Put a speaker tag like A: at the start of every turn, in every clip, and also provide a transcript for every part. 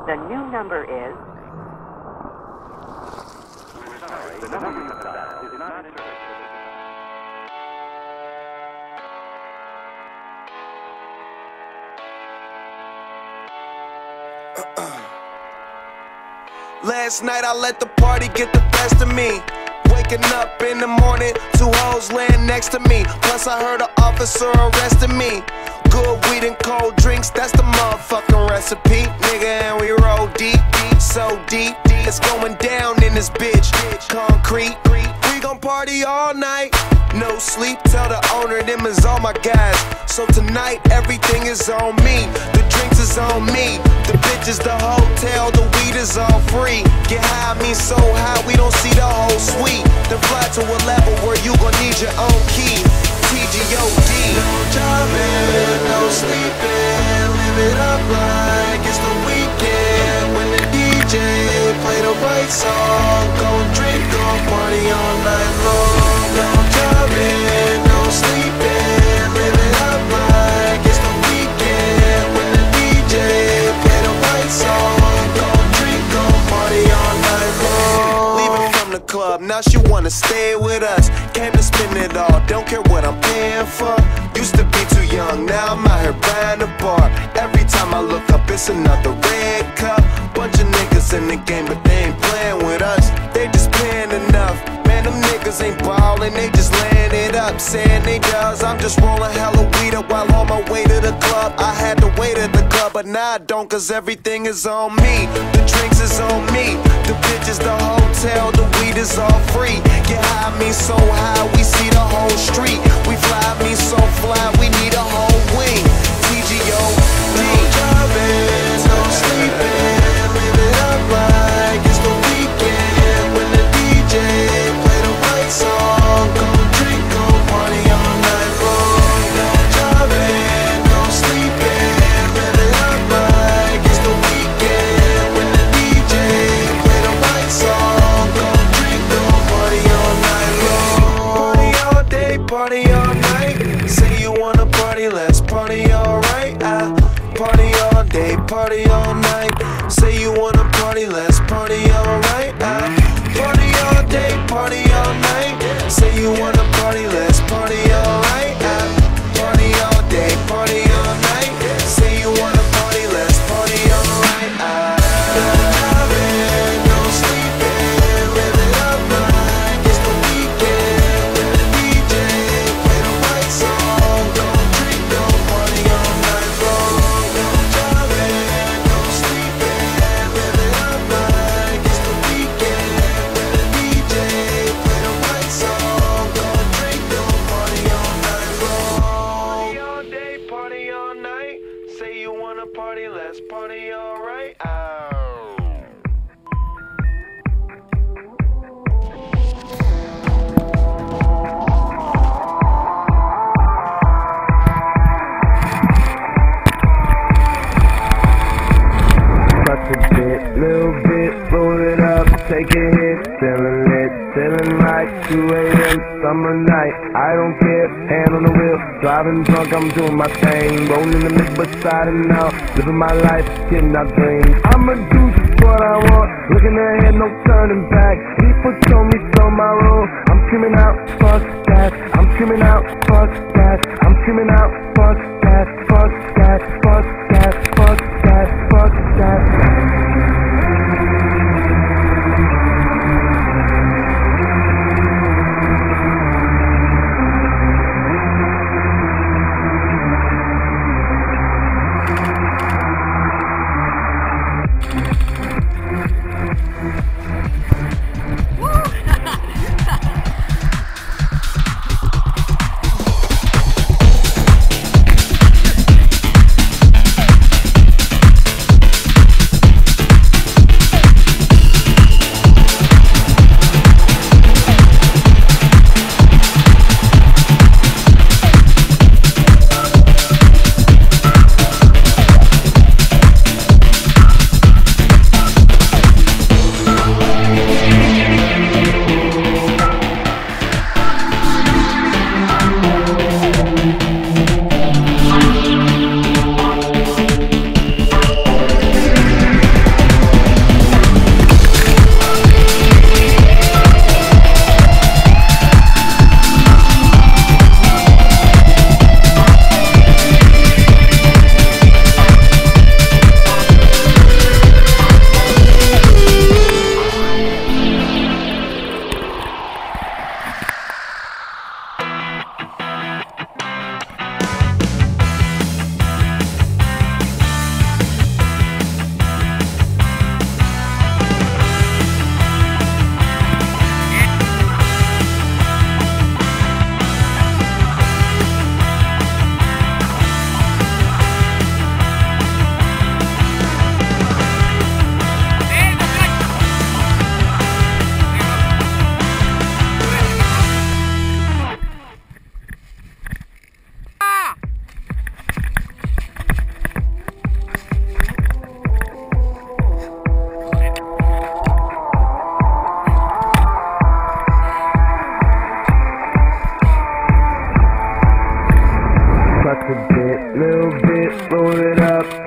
A: The new number is... The number you dialed is not in...
B: Last night I let the party get the best of me. Waking up in the morning, 2 hoes laying next to me. Plus I heard an officer arrested me. Good weed and cold drinks, that's the motherfucking recipe. Nigga, and we roll deep, deep, so deep. It's going down in this bitch. Concrete, we gon' party all night. No sleep, tell the owner them is all my guys. So tonight everything is on me. The drinks is on me. The bitches, the hotel, the weed is all free. Get high, me so high we don't see the whole suite. Then fly to a level where you gon' need your own key. TGOD. No jobbing, no sleeping. Live it up like it's the weekend. When the DJ play the right song, gon' drink, gon' party all night long. No jobbing, no sleeping. Live it up like it's the weekend. When the DJ play the right song, gon' drink, gon' party all night long. Leaving from the club, now she wanna stay with us. Came to spend it all, don't care what I'm paying for. Used to be too young, now I'm out here buying a bar. Every time I look up, it's another red cup. Bunch of niggas in the game, but they ain't playing with us. They just paying enough. Man, them niggas ain't ballin', they just laying it up. Saying they does, I'm just rolling hella weed up while on my way to the club. I had to wait at the club, but now I don't, cause everything is on me. The drinks is on me. The bitches, the hotel, the weed is all free. Get high, me so high, we see the whole street. We fly, me so fly, we need a whole wing. TGOD. No jobbing, no sleeping. Live it up like it's the weekend. When the DJ play the right song, gon' drink, gon' party all night long. No jobbing, no sleeping. Live it up like it's the weekend. When the DJ play the right song, gon' drink, gon' party all night long. Party all day, party all night. Say you wanna party, let's party alright. Party all day, party all night. Say you wanna party, let's party alright. Party all day, party all night. Say you wanna party, let's party alright. Party all day, party all night. Say you wanna party, let's party alright. No jobbing, no sleeping. Live it up like it's the weekend. When the DJ play the right song, gon' drink, gon' party all night long. No jobbing, no sleeping. Live it up like it's the weekend. When the DJ play the right song, gon' drink, gon' party all night long. Party all day, party all night. Say you wanna party, let's party alright.
C: Touch a bit, little bit, roll it up, take a hit, feeling lit, feeling right, 2 AM, summer night, I don't care, hand on the wheel, driving drunk, I'm doing my thing, rolling the mid beside and out, living my life, getting our dreams, I'ma do just what I want, looking ahead, no turning back, people told me so my road, I'm screaming out, fuck that, I'm screaming out, fuck that, I'm screaming out, fuck that, fuck that, fuck that, fuck that, fuck that.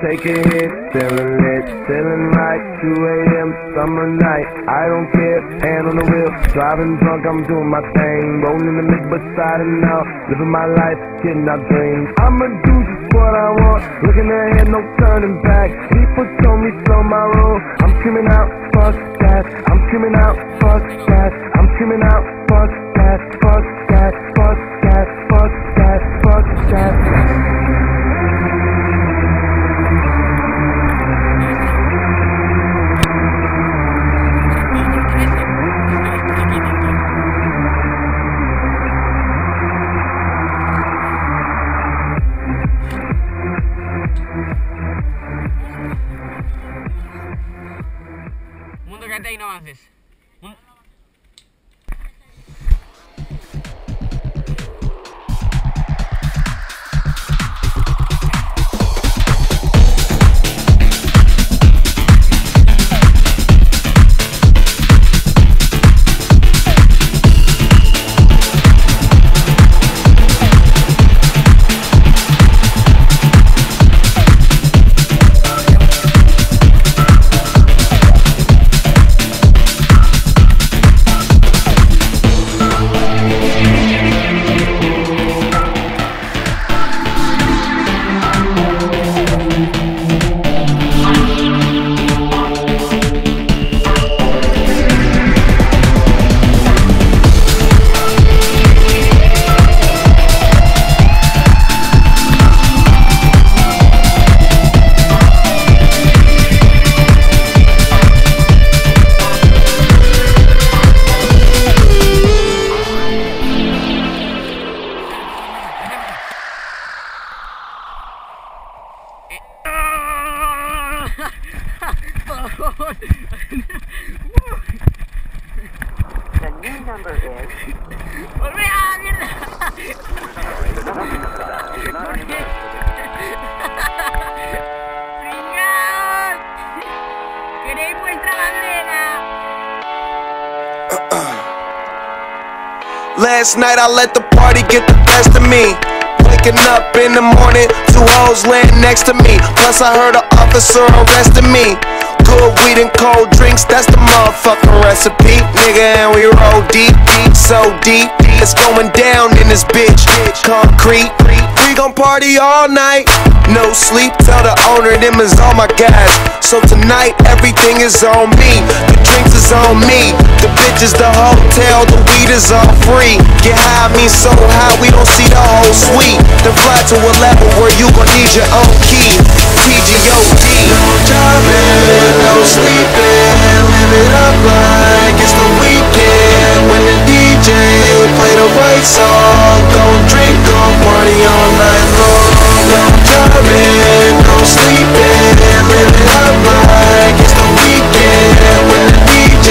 C: taking hits, feeling lit, feeling right. 2 a.m. summer night, I don't care. Hand on the wheel, driving drunk, I'm doing my thing. Rolling the mid beside and out, living my life, getting our dreams. I'ma do just what I want, looking ahead, no turning back. People told me slow my roll, I'm screaming out, fuck that. I'm screaming out, fuck that. I'm screaming out, fuck that, fuck that, fuck that, fuck that, fuck that.
D: Mundo, quédate ahí, no avances.
A: The new number is...
D: ¡Volvé a mierda! ¡Pringaos! ¡Queréis vuestra bandera!
B: Last night I let the party get the best of me. Waking up in the morning, 2 hoes laying next to me. Plus I heard an officer arrested me. Good weed and cold drinks, that's the motherfucking recipe. Nigga, and we roll deep, deep, so deep. It's going down in this bitch. Concrete, we gon' party all night. No sleep, tell the owner them is all my guys. So tonight everything is on me. The drinks is on me. The bitches, the hotel, the weed is all free. Get high, me so high we don't see the whole suite. Then fly to a level where you gon' need your own key. PGOD. No driving, no sleeping. Live it up like it's the weekend. When the DJ play the right song, gon' drink, gon' party all night long. No driving, no sleeping. Live it up like it's the weekend. When the DJ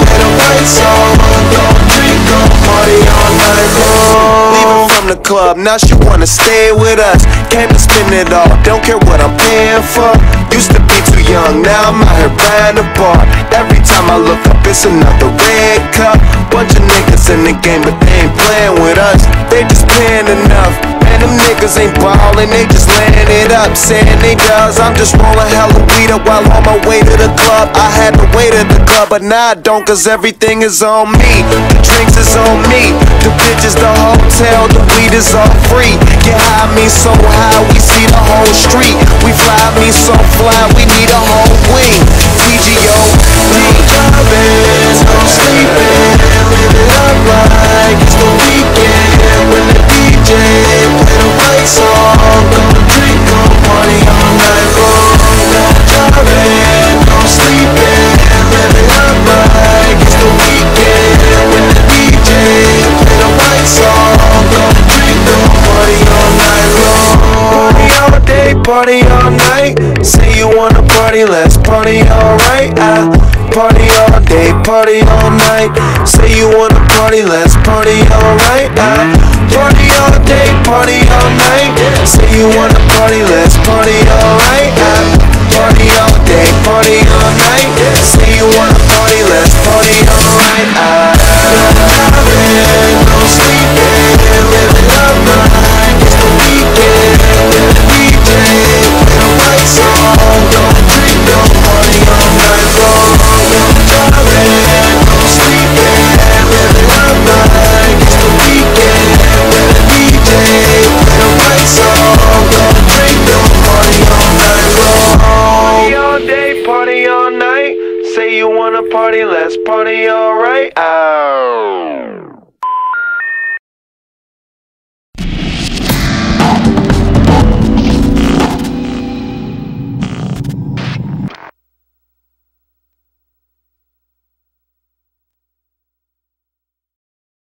B: play the right song, gon' drink, gon' party all night long. Leaving from the club, now she wanna stay with us. Came to spend it all, don't care what I'm paying for. Used to be too young, now I'm out here buying a bar. Every time I look up, it's another red cup. Bunch of niggas in the game, but they ain't playing with us. They just paying enough. Man, them niggas ain't ballin', they just laying it up, saying they does. I'm just rolling hella weed up while on my way to the club. I had to wait at the club, but now I don't, cause everything is on me. The drinks is on me, the bitches, the hotel, the weed is all free. Get high, me so high, we see the whole street. We fly, me so fly, we need a whole wing. PGO, no driving, no sleeping. Live it up like it's the weekend. When the DJ play the right song, gon' drink, gon' party all night long. No driving, no sleeping. Live it up like it's the weekend. When the DJ play the right song, gon' drink, gon' party all night long. Party all day, party all night. Say you wanna party, let's party alright. Party all day, party all night. Say you wanna party, let's party alright. Party all day, party all night. Say you wanna party, let's party alright.